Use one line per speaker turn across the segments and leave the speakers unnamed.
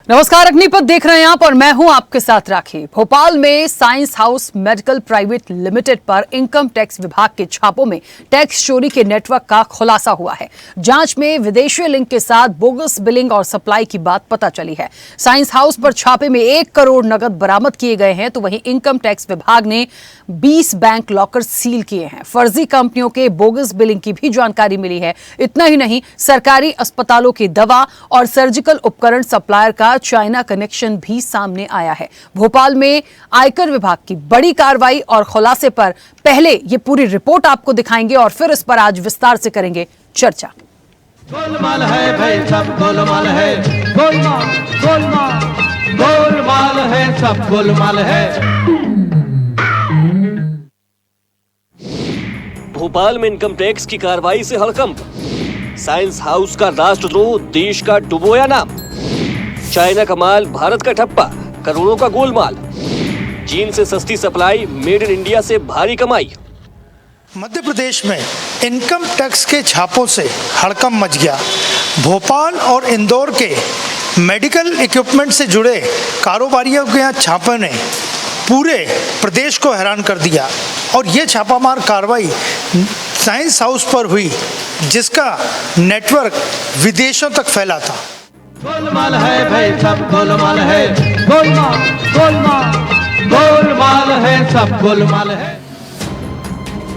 नमस्कार, अग्निपथ देख रहे हैं आप और मैं हूं आपके साथ राखी। भोपाल में science house medical private limited पर इनकम टैक्स विभाग के छापों में टैक्स चोरी के नेटवर्क का खुलासा हुआ है। जांच में विदेशी लिंक के साथ बोगस बिलिंग और सप्लाई की बात पता चली है। साइंस हाउस पर छापे में 1 करोड़ नगद बरामद किए गए हैं, तो वहीं इनकम टैक्स विभाग ने 20 बैंक लॉकर सील किए हैं। फर्जी कंपनियों के बोगस बिलिंग की भी जानकारी मिली है। इतना ही नहीं, सरकारी अस्पतालों की दवा और सर्जिकल उपकरण सप्लायर का चाइना कनेक्शन भी सामने आया है। भोपाल में आयकर विभाग की बड़ी कार्रवाई और खुलासे पर पहले ये पूरी रिपोर्ट आपको दिखाएंगे और फिर इस पर आज विस्तार से करेंगे चर्चा।
गोलमाल है भाई, सब गोलमाल है। गोलमाल गोलमाल गोलमाल है, सब गोलमाल है।
भोपाल में इनकम टैक्स की कार्रवाई से हड़कंप। साइंस हाउस का राष्ट्रद्रोह, देश का डुबोया नाम। चाइना का माल, भारत का ठप्पा, करोड़ों का गोलमाल। चीन से सस्ती सप्लाई, मेड इन इंडिया से भारी कमाई।
मध्य प्रदेश में इनकम टैक्स के छापों से हड़कंप मच गया। भोपाल और इंदौर के मेडिकल इक्विपमेंट से जुड़े कारोबारियों के यहाँ छापे ने पूरे प्रदेश को हैरान कर दिया और ये छापामार कार्रवाई साइंस हाउस पर हुई, जिसका नेटवर्क विदेशों तक फैला था।
गोलमाल है भाई, सब गोलमाल है। गोलमाल गोलमाल गोलमाल है, सब गोलमाल है।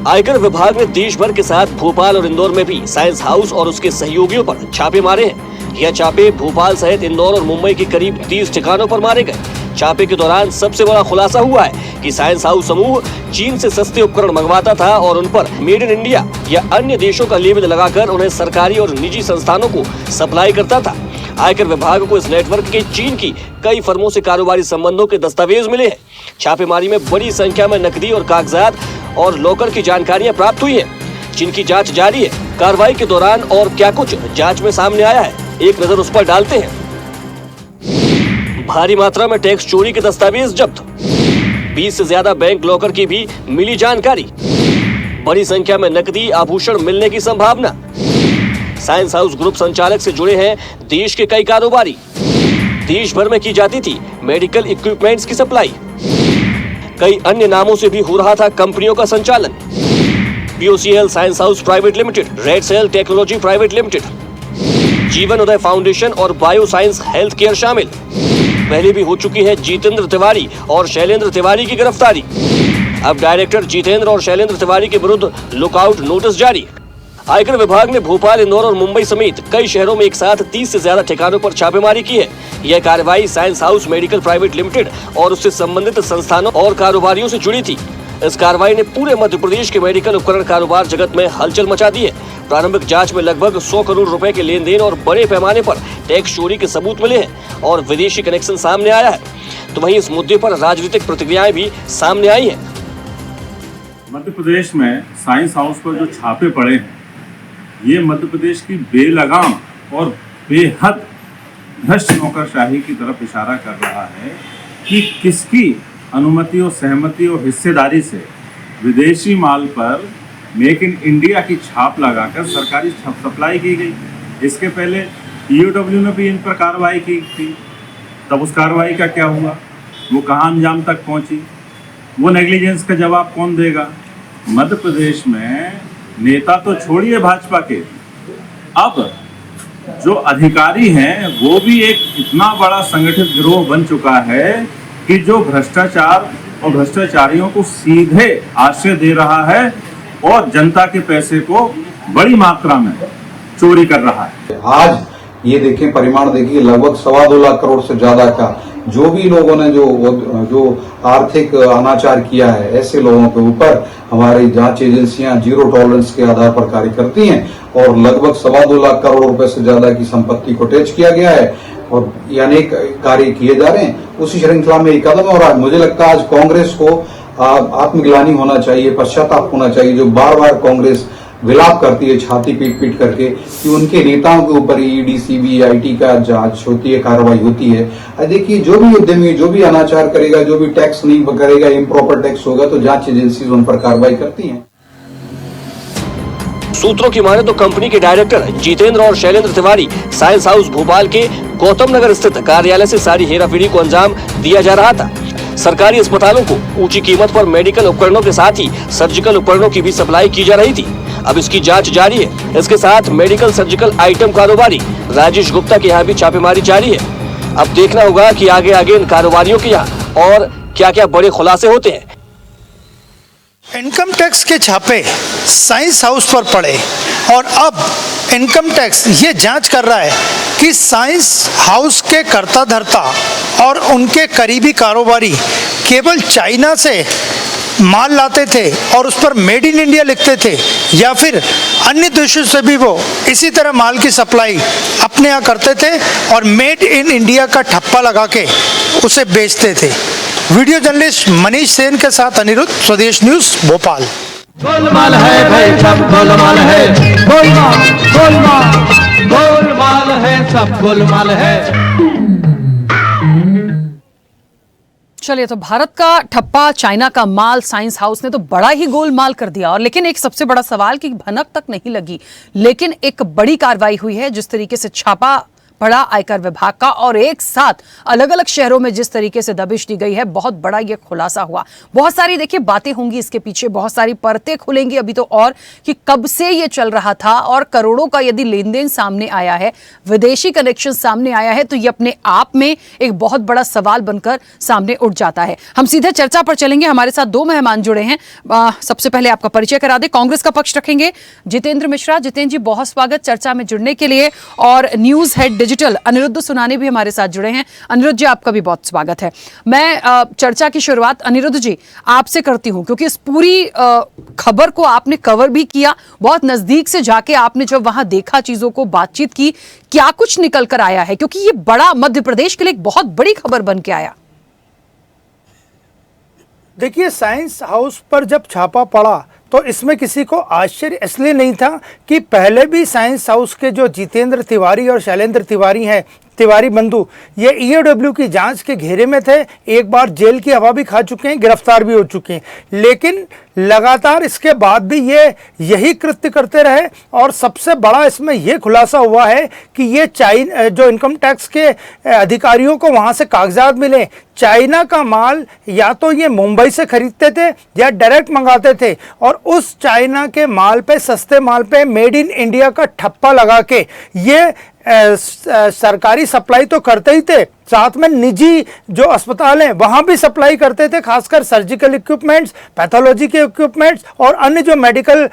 आयकर विभाग ने देश भर के साथ भोपाल और इंदौर में भी साइंस हाउस और उसके सहयोगियों पर छापे मारे हैं। यह छापे भोपाल सहित इंदौर और मुंबई के करीब 30 ठिकानों पर मारे गए। छापे के दौरान सबसे बड़ा खुलासा हुआ है कि साइंस हाउस समूह चीन से सस्ते उपकरण मंगवाता था और उन पर मेड इन इंडिया या अन्य देशों का लेबल लगाकर उन्हें सरकारी और निजी संस्थानों को सप्लाई करता था। आयकर विभाग को इस नेटवर्क के चीन की कई फर्मों से कारोबारी संबंधों के दस्तावेज मिले हैं। छापेमारी में बड़ी संख्या में नकदी और कागजात और लॉकर की जानकारियां प्राप्त हुई हैं, जिनकी जांच जारी है। कार्रवाई के दौरान और क्या कुछ जांच में सामने आया है, एक नजर उस पर डालते हैं। भारी मात्रा में टैक्स चोरी के दस्तावेज जब्त। 20 से ज्यादा बैंक लॉकर की भी मिली जानकारी। बड़ी संख्या में नकदी आभूषण मिलने की संभावना। साइंस हाउस ग्रुप संचालक से जुड़े हैं देश के कई कारोबारी। देश भर में की जाती थी मेडिकल इक्विपमेंट्स की सप्लाई। कई अन्य नामों से भी हो रहा था कंपनियों का संचालन। POCL science house private limited, red cell technology private limited, Jeevan Uday foundation और बायो साइंस हेल्थ केयर शामिल। पहले भी हो चुकी है जितेंद्र तिवारी और शैलेंद्र तिवारी की गिरफ्तारी। अब डायरेक्टर जितेंद्र और शैलेंद्र तिवारी के विरुद्ध लुकआउट नोटिस जारी। आयकर विभाग ने भोपाल, इंदौर और मुंबई समेत कई शहरों में एक साथ 30 से ज्यादा ठिकानों पर छापेमारी की है। यह कार्रवाई science house medical private limited और उससे संबंधित संस्थानों और कारोबारियों से जुड़ी थी। इस कार्रवाई ने पूरे मध्य प्रदेश के मेडिकल उपकरण कारोबार जगत में हलचल मचा दी है। प्रारंभिक जांच में लगभग 100 करोड़ रुपए के लेन देन और बड़े पैमाने पर टैक्स चोरी के सबूत मिले हैं और विदेशी कनेक्शन सामने आया है। तो वहीं इस मुद्दे पर राजनीतिक प्रतिक्रियाएं भी सामने आई है।
मध्य प्रदेश में साइंस हाउस पर जो छापे पड़े हैं, ये मध्य प्रदेश की बेलगाम और बेहद भ्रष्ट नौकरशाही की तरफ इशारा कर रहा है कि किसकी अनुमति और सहमति और हिस्सेदारी से विदेशी माल पर मेक इन इंडिया की छाप लगाकर सरकारी सप्लाई की गई। इसके पहले EOW ने भी इन पर कार्रवाई की थी। तब उस कार्रवाई का क्या हुआ, वो कहाँ अंजाम तक पहुंची, वो नेग्लिजेंस का जवाब कौन देगा। मध्य प्रदेश में नेता तो छोड़िए भाजपा के, अब जो अधिकारी हैं वो भी एक इतना बड़ा संगठित गिरोह बन चुका है कि जो भ्रष्टाचार और भ्रष्टाचारियों को सीधे आश्रय दे रहा है और जनता के पैसे को बड़ी मात्रा में चोरी कर रहा है।
आज ये देखें, परिमाण देखिए, लगभग 2.25 लाख करोड़ से ज्यादा का जो भी लोगों ने जो आर्थिक अनाचार किया है, ऐसे लोगों के ऊपर हमारी जांच एजेंसियां जीरो टॉलरेंस के आधार पर कार्य करती हैं और लगभग 2.25 लाख करोड़ रुपए से ज्यादा की संपत्ति को टैच किया गया है और अनेक कार्य किए जा रहे हैं। उसी श्रृंखला में एक कदम और मुझे लगता है आज कांग्रेस को आत्मग्लानि होना चाहिए, पश्चाताप होना चाहिए। जो बार बार कांग्रेस विलाप करती है छाती पीट पीट करके कि उनके नेताओं के ऊपर ED, CBI का जांच होती है, कार्रवाई होती है। देखिए, जो भी उद्यमी जो भी अनाचार करेगा, जो भी टैक्स नहीं करेगा, इम्प्रॉपर टैक्स होगा, तो जांच एजेंसी उन पर कार्रवाई करती हैं।
सूत्रों की माने तो कंपनी के डायरेक्टर जितेंद्र और शैलेंद्र तिवारी साइंस हाउस भोपाल के गौतम नगर स्थित कार्यालय से सारी हेराफेरी को अंजाम दिया जा रहा था। सरकारी अस्पतालों को ऊंची कीमत पर मेडिकल उपकरणों के साथ ही सर्जिकल उपकरणों की भी सप्लाई की जा रही थी। अब इसकी जांच जारी है। इसके साथ मेडिकल सर्जिकल आइटम कारोबारी राजेश गुप्ता के यहाँ भी छापेमारी जारी है। अब देखना होगा कि आगे आगे इन कारोबारियों के यहाँ और क्या क्या बड़े खुलासे होते हैं।
इनकम टैक्स के छापे साइंस हाउस पर पड़े और अब इनकम टैक्स ये जांच कर रहा है कि साइंस हाउस के कर्ता धर्ता और उनके करीबी कारोबारी केवल चाइना से माल लाते थे और उस पर मेड इन इंडिया लिखते थे या फिर अन्य देशों से भी वो इसी तरह माल की सप्लाई अपने यहाँ करते थे और मेड इन इंडिया का ठप्पा लगा के उसे बेचते थे। वीडियो जर्नलिस्ट मनीष सेन के साथ अनिरुद्ध, स्वदेश न्यूज, भोपाल।
गोलमाल है भाई सब गोलमाल है, गोलमाल गोलमाल गोलमाल है, सब गोलमाल है।
चलिए, तो भारत का ठप्पा, चाइना का माल साइंस हाउस ने तो बड़ा ही गोलमाल कर दिया। और लेकिन एक सबसे बड़ा सवाल कि भनक तक नहीं लगी, लेकिन एक बड़ी कार्रवाई हुई है। जिस तरीके से छापा पड़ा आयकर विभाग का और एक साथ अलग अलग शहरों में जिस तरीके से दबिश दी गई है, बहुत बड़ा यह खुलासा हुआ। बहुत सारी देखिए बातें होंगी इसके पीछे, बहुत सारी परतें खुलेंगी अभी तो, और कि कब से ये चल रहा था और करोड़ों का यदि लेन देन सामने आया है, विदेशी कनेक्शन सामने आया है, तो ये अपने आप में एक बहुत बड़ा सवाल बनकर सामने उठ जाता है। हम सीधे चर्चा पर चलेंगे। हमारे साथ दो मेहमान जुड़े हैं। सबसे पहले आपका परिचय करा दे। कांग्रेस का पक्ष रखेंगे जितेंद्र मिश्रा। जितेंद्र जी, बहुत स्वागत चर्चा में जुड़ने के लिए। और न्यूज हेड डिजिटल अनिरुद्ध सुनाने भी हमारे साथ जुड़े हैं। अनिरुद्ध जी, आपका भी बहुत स्वागत है। मैं चर्चा की शुरुआत अनिरुद्ध जी आपसे करती हूं, क्योंकि इस पूरी खबर को आपने कवर भी किया, बहुत नजदीक से जाके आपने जब वहां देखा, चीजों को बातचीत की, क्या कुछ निकल कर आया है? क्योंकि ये बड़ा मध्य प्रदेश के लिए एक बहुत बड़ी खबर बन के आया।
देखिए, साइंस हाउस पर जब छापा पड़ा तो इसमें किसी को आश्चर्य इसलिए नहीं था कि पहले भी साइंस हाउस के जो जितेंद्र तिवारी और शैलेंद्र तिवारी हैं, तिवारी बंधु, ये ईओडब्ल्यू की जांच के घेरे में थे। एक बार जेल की हवा भी खा चुके हैं, गिरफ्तार भी हो चुके हैं, लेकिन लगातार इसके बाद भी ये यही कृत्य करते रहे। और सबसे बड़ा इसमें यह खुलासा हुआ है कि ये चाइना, जो इनकम टैक्स के अधिकारियों को वहां से कागजात मिले, चाइना का माल या तो ये मुंबई से खरीदते थे या डायरेक्ट मंगाते थे, और उस चाइना के माल पे, सस्ते माल पे मेड इन इंडिया का ठप्पा लगा के ये सरकारी सप्लाई तो करते ही थे, साथ में निजी जो अस्पताल हैं वहां भी सप्लाई करते थे, खासकर सर्जिकल इक्विपमेंट्स, पैथोलॉजी के इक्विपमेंट्स और अन्य जो मेडिकल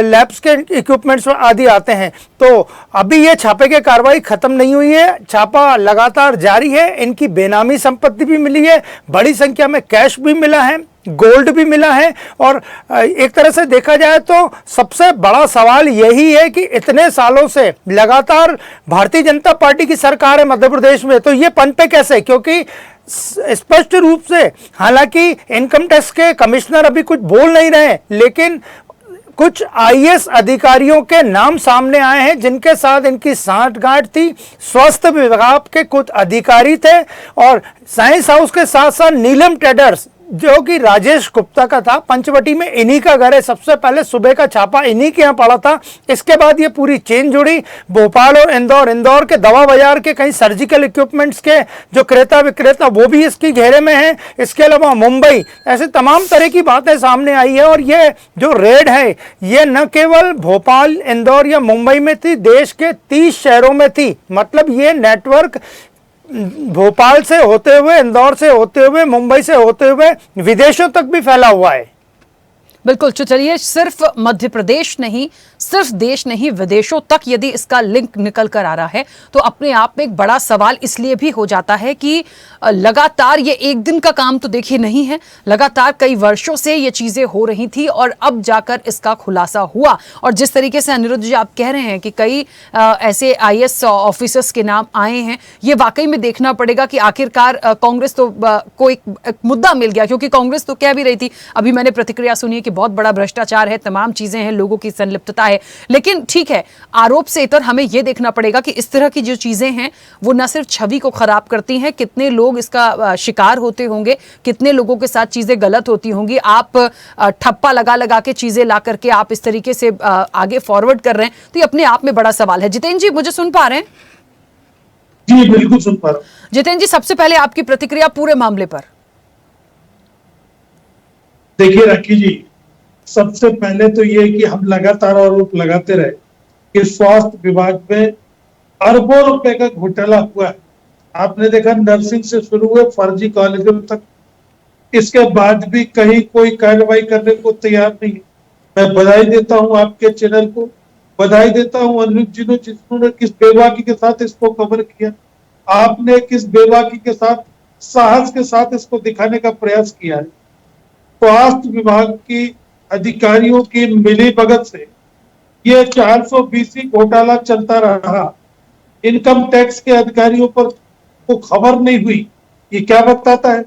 लैब्स के इक्विपमेंट्स आदि आते हैं। तो अभी ये छापे की कार्रवाई खत्म नहीं हुई है, छापा लगातार जारी है। इनकी बेनामी संपत्ति भी मिली है, बड़ी संख्या में कैश भी मिला है, गोल्ड भी मिला है। और एक तरह से देखा जाए तो सबसे बड़ा सवाल यही है कि इतने सालों से लगातार भारतीय जनता पार्टी की सरकार है मध्य प्रदेश में, तो ये पनपे कैसे? क्योंकि स्पष्ट रूप से, हालांकि इनकम टैक्स के कमिश्नर अभी कुछ बोल नहीं रहे, लेकिन कुछ आईएएस अधिकारियों के नाम सामने आए हैं जिनके साथ इनकी सांठगांठ थी। स्वास्थ्य विभाग के कुछ अधिकारी थे और साइंस हाउस के साथ साथ नीलम ट्रेडर्स, जो कि राजेश गुप्ता का था, पंचवटी में इन्हीं का घर है। सबसे पहले सुबह का छापा इन्हीं के यहाँ पड़ा था। इसके बाद ये पूरी चेन जुड़ी भोपाल और इंदौर के दवा बाजार के कई सर्जिकल इक्विपमेंट्स के जो क्रेता विक्रेता वो भी इसकी घेरे में हैं। इसके अलावा मुंबई, ऐसे तमाम तरह की बातें सामने आई है। और ये जो रेड है ये न केवल भोपाल, इंदौर या मुंबई में थी, देश के 30 शहरों में थी। मतलब ये नेटवर्क भोपाल से होते हुए, इंदौर से होते हुए, मुंबई से होते हुए विदेशों तक भी फैला हुआ है।
बिल्कुल। तो चलिए, सिर्फ मध्य प्रदेश नहीं, सिर्फ देश नहीं, विदेशों तक यदि इसका लिंक निकल कर आ रहा है तो अपने आप में एक बड़ा सवाल इसलिए भी हो जाता है कि लगातार ये एक दिन का काम तो देखिए नहीं है, लगातार कई वर्षों से ये चीजें हो रही थी और अब जाकर इसका खुलासा हुआ। और जिस तरीके से अनिरुद्ध जी आप कह रहे हैं कि कई ऐसे आईएएस ऑफिसर्स के नाम आए हैं, ये वाकई में देखना पड़ेगा कि आखिरकार कांग्रेस तो को एक मुद्दा मिल गया, क्योंकि कांग्रेस तो कह भी रही थी, अभी मैंने प्रतिक्रिया सुनी कि बहुत बड़ा भ्रष्टाचार है, तमाम चीजें हैं, लोगों की संलिप्तता है। लेकिन ठीक है, आरोप से इतर हमें यह देखना पड़ेगा कि इस तरह की जो चीजें हैं वो न सिर्फ छवि को खराब करती हैं, कितने लोग इसका शिकार होते होंगे, कितने लोगों के साथ चीजें गलत होती होंगी। आप ठप्पा लगा लगा के चीजें ला करके आप इस तरीके से आगे फॉरवर्ड कर रहे हैं, तो ये अपने आप में बड़ा सवाल है। जितेंद्र जी, मुझे सुन पा रहे हैं?
जी बिल्कुल सुन पा रहा हूं।
जितेंद्र जी, सबसे पहले आपकी प्रतिक्रिया पूरे मामले पर।
देखिए राखी जी, सबसे पहले तो ये कि हम लगातार आरोप लगाते रहे कि स्वास्थ्य विभाग में अरबों रुपए का घोटाला हुआ है। आपने देखा नर्सिंग से शुरू हुए फर्जी कॉलेजों तक, इसके बाद भी कहीं कोई कार्रवाई करने को तैयार नहीं है। मैं बधाई देता हूं आपके चैनल को, बधाई देता हूं अनुज जी ने, जिन्होंने किस बेबाकी के साथ इसको कवर किया। आपने किस बेबाकी के साथ, साहस के साथ इसको दिखाने का प्रयास किया है। स्वास्थ्य विभाग की अधिकारियों की मिलीभगत से ये 420 घोटाला चलता रहा। इनकम टैक्स के अधिकारियों पर को खबर नहीं हुई। ये क्या बताता है?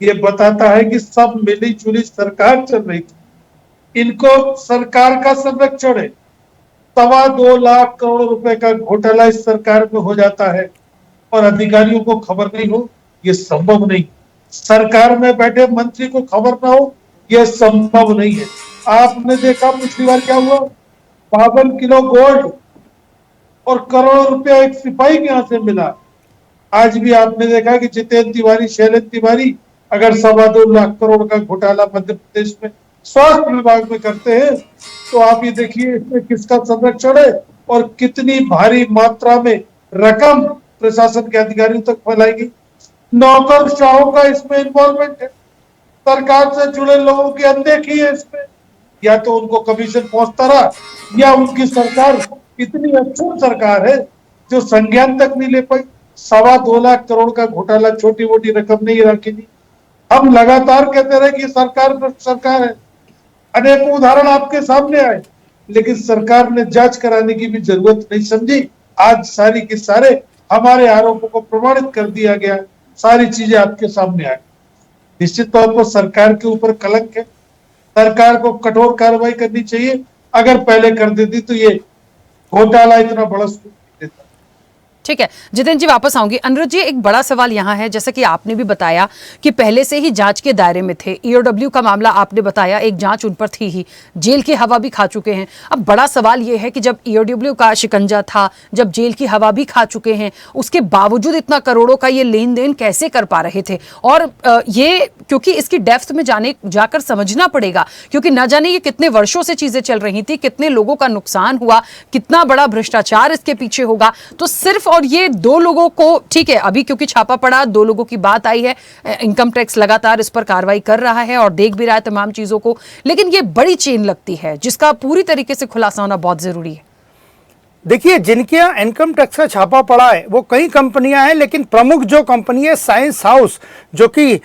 ये बताता है कि सब मिली जुली सरकार चल रही थी। इनको सरकार का संरक्षण है। 2.25 लाख करोड़ रुपए का घोटाला इस सरकार में हो जाता है और अधिकारियों को खबर नहीं हो, ये संभव नहीं। सरकार में बैठे मंत्री को खबर ना हो, यह संभव नहीं है। आपने देखा पिछली बार क्या हुआ, 52 किलो गोल्ड और करोड़ों रुपया एक सिपाही के यहां से मिला। आज भी आपने देखा कि जितेंद्र तिवारी, शैलेंद्र तिवारी अगर 2.25 लाख करोड़ का घोटाला मध्य प्रदेश में स्वास्थ्य विभाग में करते हैं, तो आप ये देखिए इसमें किसका संरक्षण है और कितनी भारी मात्रा में रकम प्रशासन के अधिकारियों तक फैलाएगी। नौकरशाहों का इसमें इन्वॉल्वमेंट है, सरकार से जुड़े लोगों की अनदेखी है इसमें। या तो उनको कमीशन पहुंचता रहा, या उनकी सरकार इतनी अच्छी सरकार है जो संज्ञान तक नहीं ले पाई। 2.25 लाख करोड़ का घोटाला छोटी मोटी रकम नहीं रखी थी। हम लगातार कहते रहे कि सरकार है, अनेक उदाहरण आपके सामने आए, लेकिन सरकार ने जांच कराने की भी जरूरत नहीं समझी। आज सारी की सारे हमारे आरोपों को प्रमाणित कर दिया गया, सारी चीजें आपके सामने आई। निश्चित तौर पर सरकार के ऊपर कलंक है, सरकार को कठोर कार्रवाई करनी चाहिए। अगर पहले कर देती तो ये घोटाला इतना बड़ा देता।
ठीक है जितेंद्र जी, वापस आऊंगी। अनुरोध जी, एक बड़ा सवाल यहां है, जैसा कि आपने भी बताया कि पहले से ही जांच के दायरे में थे। ईओडब्ल्यू का मामला आपने बताया, एक जांच उन पर थी ही, जेल की हवा भी खा चुके हैं। अब बड़ा सवाल यह है कि जब ईओडब्ल्यू का शिकंजा था, जब जेल की हवा भी खा चुके हैं, उसके बावजूद इतना करोड़ों का ये लेन देन कैसे कर पा रहे थे? और ये क्योंकि इसकी डेप्थ में जाकर समझना पड़ेगा, क्योंकि न जाने ये कितने वर्षों से चीजें चल रही थी, कितने लोगों का नुकसान हुआ, कितना बड़ा भ्रष्टाचार इसके पीछे होगा। तो सिर्फ और ये 2 लोगों को, ठीक है अभी क्योंकि छापा पड़ा, 2 लोगों की बात आई है, इनकम टैक्स लगातार इस पर कार्रवाई कर रहा है और देख भी रहा है तमाम चीजों को, लेकिन ये बड़ी चेन लगती है जिसका पूरी तरीके से खुलासा होना बहुत जरूरी है।
देखिए, जिनके यहाँ इनकम टैक्स का छापा पड़ा है वो कई कंपनियां हैं, लेकिन प्रमुख जो कंपनी है साइंस हाउस, जो कि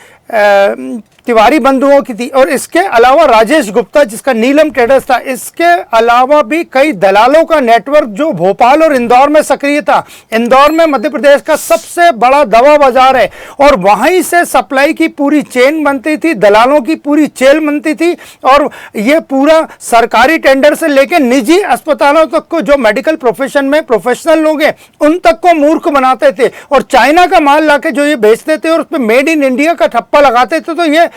तिवारी बंधुओं की थी, और इसके अलावा राजेश गुप्ता जिसका नीलम ट्रेडर्स था, इसके अलावा भी कई दलालों का नेटवर्क जो भोपाल और इंदौर में सक्रिय था। इंदौर में मध्य प्रदेश का सबसे बड़ा दवा बाजार है और वहीं से सप्लाई की पूरी चेन बनती थी, दलालों की पूरी चेन बनती थी, और ये पूरा सरकारी टेंडर से लेकर निजी अस्पतालों तक को, जो मेडिकल प्रोफेशन में प्रोफेशनल लोग हैं, उन तक को मूर्ख बनाते थे और चाइना का माल लाके जो ये बेचते थे और उस पर मेड इन इंडिया का ठप्पा लगाते थे। तो ये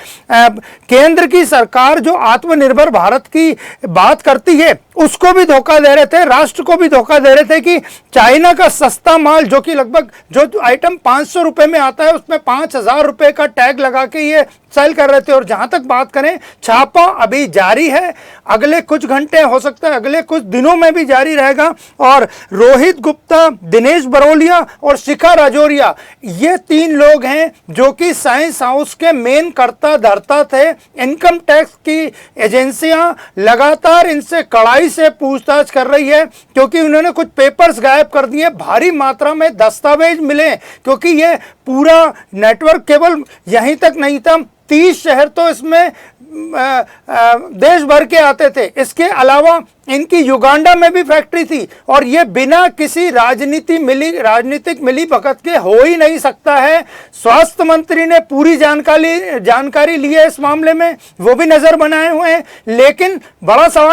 केंद्र की सरकार जो आत्मनिर्भर भारत की बात करती है उसको भी धोखा दे रहे थे, राष्ट्र को भी धोखा दे रहे थे कि चाइना का सस्ता माल, जो कि लगभग जो आइटम 500 रुपए में आता है उसमें 5000 रुपए का टैग लगा के ये सेल कर रहे थे। और जहां तक बात करें, छापा अभी जारी है, अगले कुछ घंटे, हो सकता है अगले कुछ दिनों में भी जारी रहेगा। और रोहित गुप्ता, दिनेश बरोलिया और शिखा राजौरिया, ये 3 लोग हैं जो कि साइंस हाउस के मेन कर्ता धर्ता थे। इनकम टैक्स की एजेंसियां लगातार इनसे कड़ाई से पूछताछ कर रही है, क्योंकि उन्होंने कुछ पेपर्स गायब कर दिए, भारी मात्रा में दस्तावेज मिले, क्योंकि ये पूरा नेटवर्क केवल यहीं तक नहीं था, 30 शहर तो इसमें देश भर के आते थे। इसके अलावा इनकी युगांडा में भी फैक्ट्री थी और ये बिना किसी राजनीतिक मिली भगत के हो ही नहीं सकता है। स्वास्थ्य मंत्री ने पूरी जानकारी ली है इस मामले में, वो भी नजर बनाए हुए हैं। लेकिन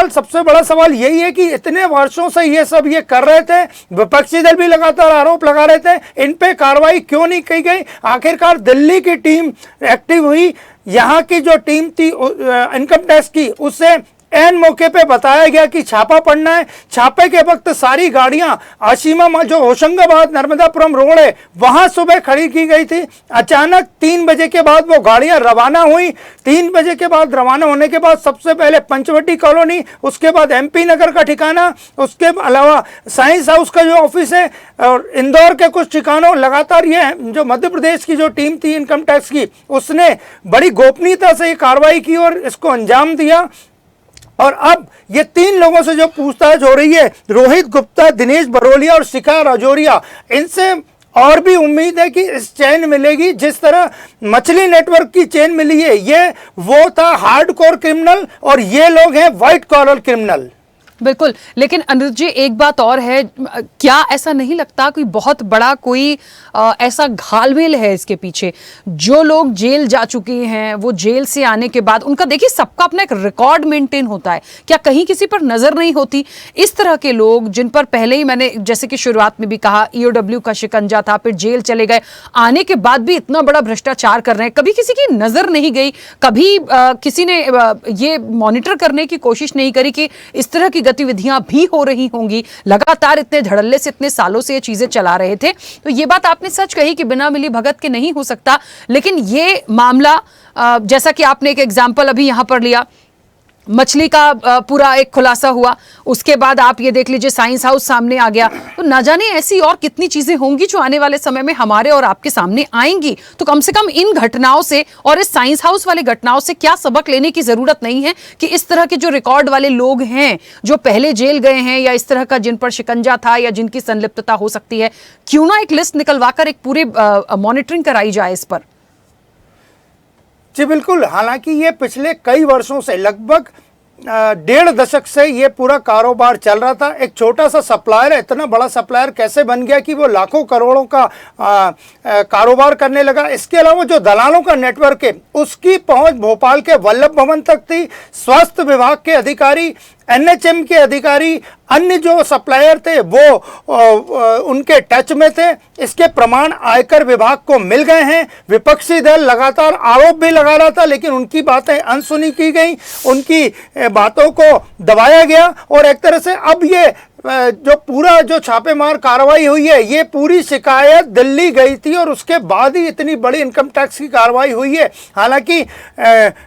सबसे बड़ा सवाल यही है कि इतने वर्षों से ये कर रहे थे, विपक्षी दल भी लगातार आरोप लगा रहे थे, इन पे कार्रवाई क्यों नहीं की गई। आखिरकार दिल्ली की टीम एक्टिव हुई, यहाँ की जो टीम थी इनकम टैक्स की, उससे एन मौके पे बताया गया कि छापा पड़ना है। छापे के वक्त सारी गाड़ियां आशिमा जो होशंगाबाद नर्मदापुरम रोड है वहां सुबह खड़ी की गई थी। अचानक 3 बजे के बाद वो गाड़ियां रवाना हुई। 3 बजे के बाद रवाना होने के बाद सबसे पहले पंचवटी कॉलोनी, उसके बाद MP नगर का ठिकाना, उसके अलावा साइंस हाउस का जो ऑफिस है और इंदौर के कुछ ठिकानों, लगातार ये जो मध्य प्रदेश की जो टीम थी इनकम टैक्स की, उसने बड़ी गोपनीयता से ये कार्रवाई की और इसको अंजाम दिया। और अब ये 3 लोगों से जो पूछताछ हो रही है, रोहित गुप्ता, दिनेश बरोलिया और शिखा राजौरिया, इनसे और भी उम्मीद है कि इस चेन मिलेगी। जिस तरह मछली नेटवर्क की चेन मिली है, ये वो था हार्डकोर क्रिमिनल और ये लोग हैं व्हाइट कॉलर क्रिमिनल।
बिल्कुल, लेकिन अनुज जी एक बात और है, क्या ऐसा नहीं लगता कोई बहुत बड़ा कोई ऐसा घालमेल है इसके पीछे? जो लोग जेल जा चुके हैं, वो जेल से आने के बाद उनका देखिए सबका अपना एक रिकॉर्ड मेंटेन होता है, क्या कहीं किसी पर नजर नहीं होती? इस तरह के लोग जिन पर पहले ही मैंने जैसे कि शुरुआत में भी कहा EOW का शिकंजा था, फिर जेल चले गए, आने के बाद भी इतना बड़ा भ्रष्टाचार कर रहे हैं, कभी किसी की नजर नहीं गई, कभी किसी ने ये मॉनिटर करने की कोशिश नहीं करी कि इस तरह की गतिविधियां भी हो रही होंगी। लगातार इतने धड़ल्ले से इतने सालों से ये चीजें चला रहे थे। तो ये बात आपने सच कही कि बिना मिली भगत के नहीं हो सकता, लेकिन ये मामला जैसा कि आपने एक एग्जाम्पल अभी यहां पर लिया, मछली का पूरा एक खुलासा हुआ, उसके बाद आप ये देख लीजिए साइंस हाउस सामने आ गया। तो ना जाने ऐसी और कितनी चीजें होंगी जो आने वाले समय में हमारे और आपके सामने आएंगी। तो कम से कम इन घटनाओं से और इस साइंस हाउस वाले घटनाओं से क्या सबक लेने की जरूरत नहीं है कि इस तरह के जो रिकॉर्ड वाले लोग हैं, जो पहले जेल गए हैं या इस तरह का जिन पर शिकंजा था या जिनकी संलिप्तता हो सकती है, क्यों ना एक लिस्ट निकलवाकर एक पूरे मॉनिटरिंग कराई जाए इस पर।
जी बिल्कुल, हालांकि ये पिछले कई वर्षों से लगभग 1.5 दशक से ये पूरा कारोबार चल रहा था। एक छोटा सा सप्लायर इतना बड़ा सप्लायर कैसे बन गया कि वो लाखों करोड़ों का कारोबार करने लगा। इसके अलावा जो दलालों का नेटवर्क है उसकी पहुंच भोपाल के वल्लभ भवन तक थी। स्वास्थ्य विभाग के अधिकारी, NHM के अधिकारी, अन्य जो सप्लायर थे वो उनके टच में थे। इसके प्रमाण आयकर विभाग को मिल गए हैं। विपक्षी दल लगातार आरोप भी लगा रहा था, लेकिन उनकी बातें अनसुनी की गई, उनकी बातों को दबाया गया और एक तरह से अब ये जो पूरा जो छापेमार कार्रवाई हुई है, ये पूरी शिकायत दिल्ली गई थी और उसके बाद ही इतनी बड़ी इनकम टैक्स की कार्रवाई हुई है। हालांकि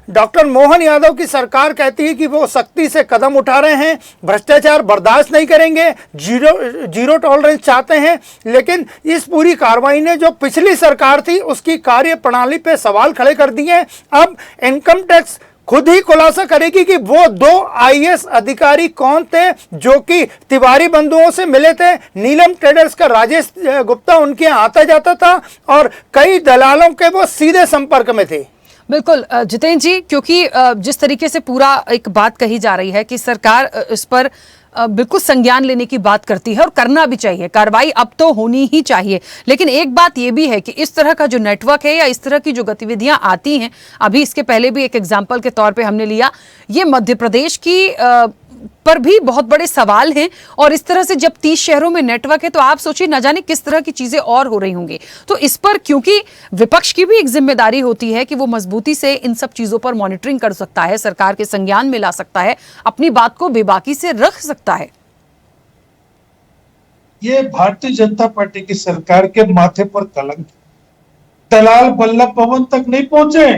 डॉक्टर मोहन यादव की सरकार कहती है कि वो सख्ती से कदम उठा रहे हैं, भ्रष्टाचार बर्दाश्त नहीं करेंगे, जीरो टॉलरेंस चाहते हैं। लेकिन इस पूरी कार्रवाई ने जो पिछली सरकार थी उसकी कार्य प्रणाली पे सवाल खड़े कर दिए हैं। अब इनकम टैक्स खुद ही खुलासा करेगी कि वो 2 IAS अधिकारी कौन थे जो कि तिवारी बंधुओं से मिले थे। नीलम ट्रेडर्स का राजेश गुप्ता उनके यहाँ आता जाता था और कई दलालों के वो सीधे संपर्क में थे।
बिल्कुल जितेंद्र जी, क्योंकि जिस तरीके से पूरा एक बात कही जा रही है कि सरकार इस पर बिल्कुल संज्ञान लेने की बात करती है और करना भी चाहिए, कार्रवाई अब तो होनी ही चाहिए। लेकिन एक बात यह भी है कि इस तरह का जो नेटवर्क है या इस तरह की जो गतिविधियां आती हैं, अभी इसके पहले भी एक एग्जाम्पल के तौर पे हमने लिया, ये मध्य प्रदेश की पर भी बहुत बड़े सवाल हैं। और इस तरह से जब 30 शहरों में नेटवर्क है तो आप सोचिए न जाने किस तरह की चीजें और हो रही होंगी। तो इस पर क्योंकि विपक्ष की भी एक जिम्मेदारी होती है कि वो मजबूती से इन सब चीजों पर मॉनिटरिंग कर सकता है, सरकार के संज्ञान में ला सकता है, अपनी बात को बेबाकी से रख सकता है।
ये भारतीय जनता पार्टी की सरकार के माथे पर कलंक। दलाल वल्लभ भवन तक नहीं पहुंचे,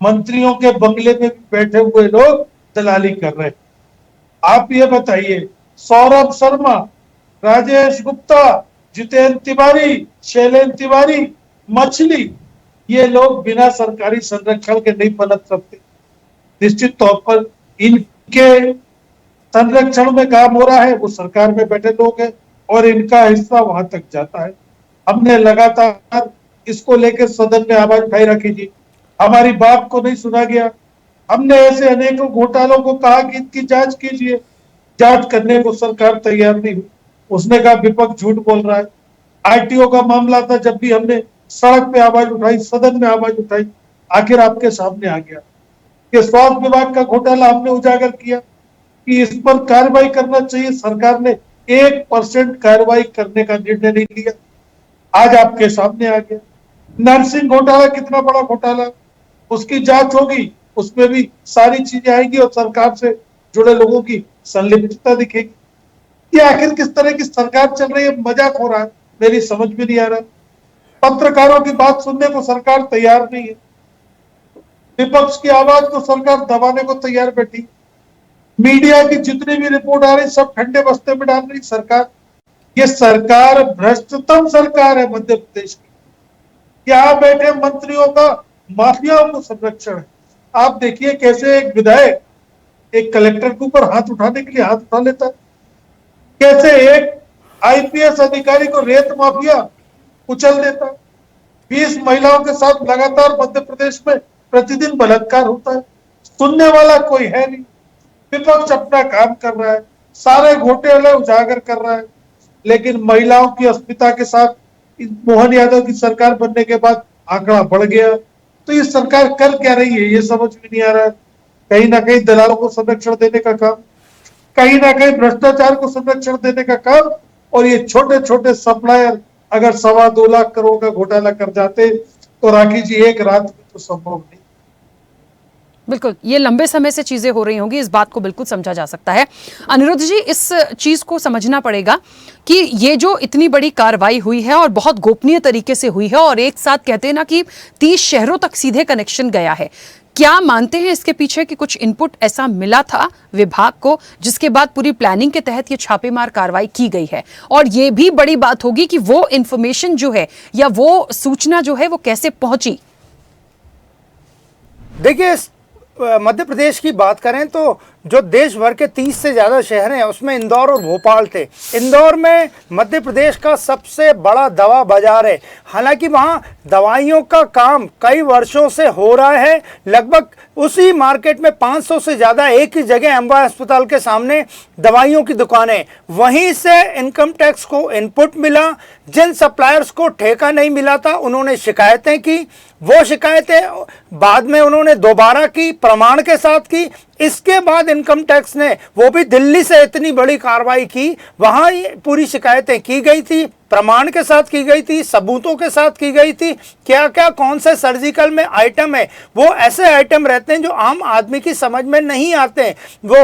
मंत्रियों के बंगले में बैठे हुए लोग दलाली कर रहे हैं। आप ये बताइए, सौरभ शर्मा, राजेश गुप्ता, जितेंद्र तिवारी, शैलेंद्र तिवारी, मछली, ये लोग बिना सरकारी संरक्षण के नहीं पनप सकते। निश्चित तौर पर इनके संरक्षण में काम हो रहा है, वो सरकार में बैठे लोग हैं और इनका हिस्सा वहां तक जाता है। हमने लगातार इसको लेकर सदन में आवाज उठाई रखी थी। हमारी बात को नहीं सुना गया। हमने ऐसे अनेकों घोटालों को कहा कि इनकी जांच कीजिए, जांच करने को सरकार तैयार नहीं हुई। उसने कहा विपक्ष झूठ बोल रहा है। आरटीओ का मामला था, जब भी हमने सड़क पे आवाज उठाई, सदन में आवाज उठाई, आखिर आपके सामने आ गया। ये स्वास्थ्य विभाग का घोटाला हमने उजागर किया कि इस पर कार्रवाई करना चाहिए। सरकार ने 1% कार्रवाई करने का निर्णय नहीं लिया, आज आपके सामने आ गया। नर्सिंग घोटाला कितना बड़ा घोटाला, उसकी जांच होगी, उसमें भी सारी चीजें आएगी और सरकार से जुड़े लोगों की संलिप्तता दिखेगी। ये आखिर किस तरह की सरकार चल रही है, मजाक हो रहा है, मेरी समझ में नहीं आ रहा। पत्रकारों की बात सुनने को सरकार तैयार नहीं है, विपक्ष की आवाज को सरकार दबाने को तैयार बैठी। मीडिया की जितनी भी रिपोर्ट आ रही सब ठंडे बस्ते में डाल रही सरकार। ये सरकार भ्रष्टतम सरकार है मध्य प्रदेश की। यहाँ बैठे मंत्रियों का माफियाओं को संरक्षण है। आप देखिए कैसे एक विधायक एक कलेक्टर के ऊपर हाथ उठाने के लिए हाथ उठा लेता है, कैसे एक आईपीएस अधिकारी को रेत माफिया कुचल देता है। 20 महिलाओं के साथ लगातार मध्य प्रदेश में प्रतिदिन बलात्कार होता है, सुनने वाला कोई है नहीं। विपक्ष अपना काम कर रहा है, सारे घोटाले उजागर कर रहा है, लेकिन महिलाओं की अस्मिता के साथ मोहन यादव की सरकार बनने के बाद आंकड़ा बढ़ गया। तो ये सरकार कर क्या रही है, ये समझ में नहीं आ रहा है। कहीं ना कहीं दलालों को संरक्षण देने का काम, कहीं ना कहीं भ्रष्टाचार को संरक्षण देने का काम, और ये छोटे छोटे सप्लायर अगर 2.25 लाख करोड़ का घोटाला कर जाते तो राखी जी एक रात में तो संभव नहीं।
बिल्कुल, ये लंबे समय से चीजें हो रही होंगी, इस बात को बिल्कुल समझा जा सकता है। अनिरुद्ध जी, इस चीज को समझना पड़ेगा कि ये जो इतनी बड़ी कार्रवाई हुई है और बहुत गोपनीय तरीके से हुई है, और एक साथ कहते हैं ना कि 30 शहरों तक सीधे कनेक्शन गया है, क्या मानते हैं इसके पीछे कि कुछ इनपुट ऐसा मिला था विभाग को जिसके बाद पूरी प्लानिंग के तहत ये छापेमार कार्रवाई की गई है? और ये भी बड़ी बात होगी कि वो इंफॉर्मेशन जो है या वो सूचना जो है वो कैसे पहुंची?
देखिए, मध्य प्रदेश की बात करें तो जो देश भर के 30 से ज़्यादा शहर हैं उसमें इंदौर और भोपाल थे। इंदौर में मध्य प्रदेश का सबसे बड़ा दवा बाजार है। हालांकि वहाँ दवाइयों का काम कई वर्षों से हो रहा है। लगभग उसी मार्केट में 500 से ज़्यादा एक ही जगह अम्बा अस्पताल के सामने दवाइयों की दुकानें। वहीं से इनकम टैक्स को इनपुट मिला। जिन सप्लायर्स को ठेका नहीं मिला था उन्होंने शिकायतें की। वो शिकायतें बाद में उन्होंने दोबारा की, प्रमाण के साथ की। इसके बाद इनकम टैक्स ने वो भी दिल्ली से इतनी बड़ी कार्रवाई की, वहां पूरी शिकायतें की गई थी, प्रमाण के साथ की गई थी, सबूतों के साथ की गई थी। क्या क्या कौन से सर्जिकल में आइटम है, वो ऐसे आइटम रहते हैं जो आम आदमी की समझ में नहीं आते हैं। वो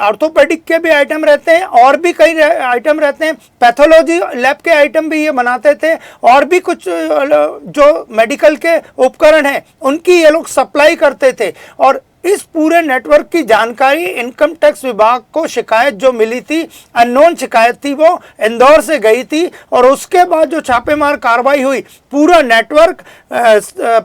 ऑर्थोपेडिक के भी आइटम रहते हैं और भी कई आइटम रहते हैं। पैथोलॉजी लैब के आइटम भी ये बनाते थे और भी कुछ जो मेडिकल के उपकरण हैं उनकी ये लोग सप्लाई करते थे। और इस पूरे नेटवर्क की जानकारी इनकम टैक्स विभाग को शिकायत जो मिली थी, अननोन शिकायत थी, वो इंदौर से गई थी। और उसके बाद जो छापेमार कार्रवाई हुई, पूरा नेटवर्क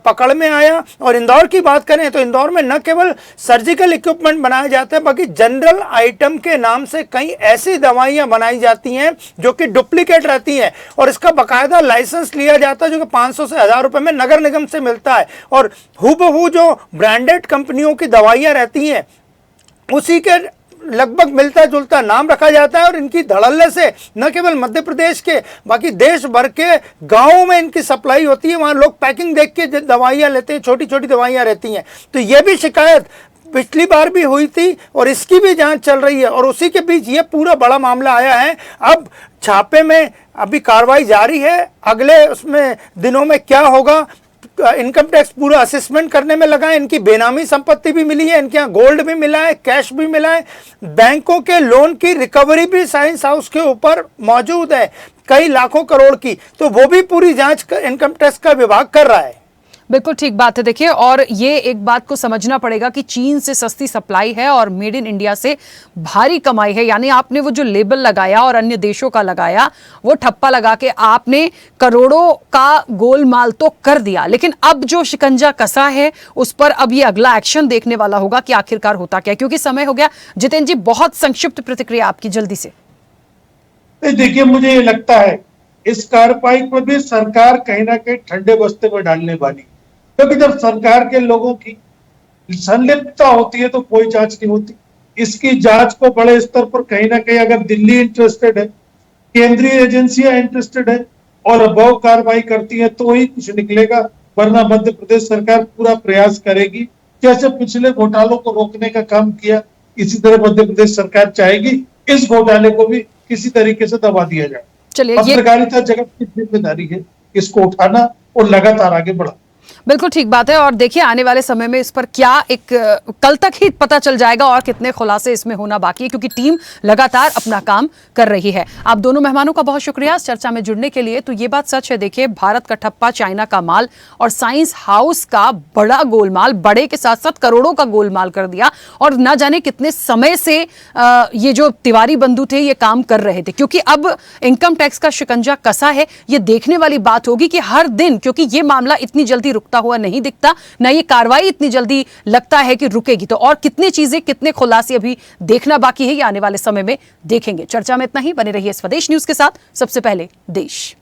पकड़ में आया। और इंदौर की बात करें तो इंदौर में न केवल सर्जिकल इक्विपमेंट बनाए जाते हैं, बल्कि जनरल आइटम के नाम से कई ऐसी दवाइयां बनाई जाती हैं जो कि डुप्लीकेट रहती हैं और इसका बाकायदा लाइसेंस लिया जाता है जो कि 500 से 1000 रुपए में नगर निगम से मिलता है। और हूबहू जो ब्रांडेड कंपनियों की दवाइयां रहती हैं उसी के लगभग मिलता जुलता नाम रखा जाता है। और इनकी धड़ल्ले से न केवल मध्य प्रदेश के बाकी देश भर के गांवों में इनकी सप्लाई होती है। वहां लोग पैकिंग देख के दवाइयां लेते हैं, छोटी छोटी दवाइयां रहती हैं। तो ये भी शिकायत पिछली बार भी हुई थी और इसकी भी जांच चल रही है। और उसी के बीच ये पूरा बड़ा मामला आया है। अब छापे में अभी कार्रवाई जारी है, अगले उसमें दिनों में क्या होगा। इनकम टैक्स पूरा असेसमेंट करने में लगा है। इनकी बेनामी संपत्ति भी मिली है, इनके यहाँ गोल्ड भी मिला है, कैश भी मिला है, बैंकों के लोन की रिकवरी भी साइंस हाउस के ऊपर मौजूद है, कई लाखों करोड़ की। तो वो भी पूरी जांच इनकम टैक्स का विभाग कर रहा है।
बिल्कुल ठीक बात है। देखिए, और ये एक बात को समझना पड़ेगा कि चीन से सस्ती सप्लाई है और मेड इन इंडिया से भारी कमाई है। यानी आपने वो जो लेबल लगाया और अन्य देशों का लगाया, वो ठप्पा लगा के आपने करोड़ों का गोलमाल तो कर दिया, लेकिन अब जो शिकंजा कसा है उस पर अब ये अगला एक्शन देखने वाला होगा कि आखिरकार होता क्या। क्योंकि समय हो गया। जितेंद्र जी, बहुत संक्षिप्त प्रतिक्रिया आपकी जल्दी से।
देखिए, मुझे ये लगता है इस कार्रवाई पर भी सरकार कहीं ना कहीं ठंडे बस्ते में डालने वाली, क्योंकि जब सरकार के लोगों की संलिप्तता होती है तो कोई जांच नहीं होती। इसकी जांच को बड़े स्तर पर कहीं ना कहीं अगर दिल्ली इंटरेस्टेड है, केंद्रीय एजेंसियां इंटरेस्टेड है और अबव कार्रवाई करती है तो ही कुछ निकलेगा, वरना मध्य प्रदेश सरकार पूरा प्रयास करेगी। जैसे पिछले घोटालों को रोकने का काम किया, इसी तरह मध्य प्रदेश सरकार चाहेगी इस घोटाले को भी किसी तरीके से दबा दिया जाए।
चलिए,
पत्रकारिता जगत की जिम्मेदारी है इसको उठाना और लगातार आगे बढ़ाना।
बिल्कुल ठीक बात है। और देखिए आने वाले समय में इस पर क्या एक कल तक ही पता चल जाएगा और कितने खुलासे इसमें होना बाकी है, क्योंकि टीम लगातार अपना काम कर रही है। आप दोनों मेहमानों का बहुत शुक्रिया इस चर्चा में जुड़ने के लिए। तो ये बात सच है, देखिए भारत का ठप्पा, चाइना का माल और साइंस हाउस का बड़ा गोलमाल, बड़े के साथ साथ करोड़ों का गोलमाल कर दिया। और ना जाने कितने समय से ये जो तिवारी बंधु थे ये काम कर रहे थे, क्योंकि अब इनकम टैक्स का शिकंजा कसा है। ये देखने वाली बात होगी कि हर दिन, क्योंकि ये मामला इतनी जल्दी रुकता हुआ नहीं दिखता, ना ये कार्रवाई इतनी जल्दी लगता है कि रुकेगी, तो और कितनी चीजें, कितने खुलासे अभी देखना बाकी है, ये आने वाले समय में देखेंगे। चर्चा में इतना ही। बने रहिए स्वदेश न्यूज के साथ। सबसे पहले देश।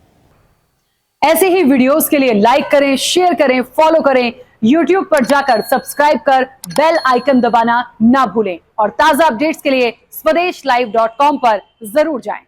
ऐसे ही वीडियोस के लिए लाइक करें, शेयर करें, फॉलो करें। YouTube पर जाकर सब्सक्राइब कर बेल आइकन दबाना ना भूलें और ताजा अपडेट्स के लिए swedeshlive.com पर जरूर जाएं।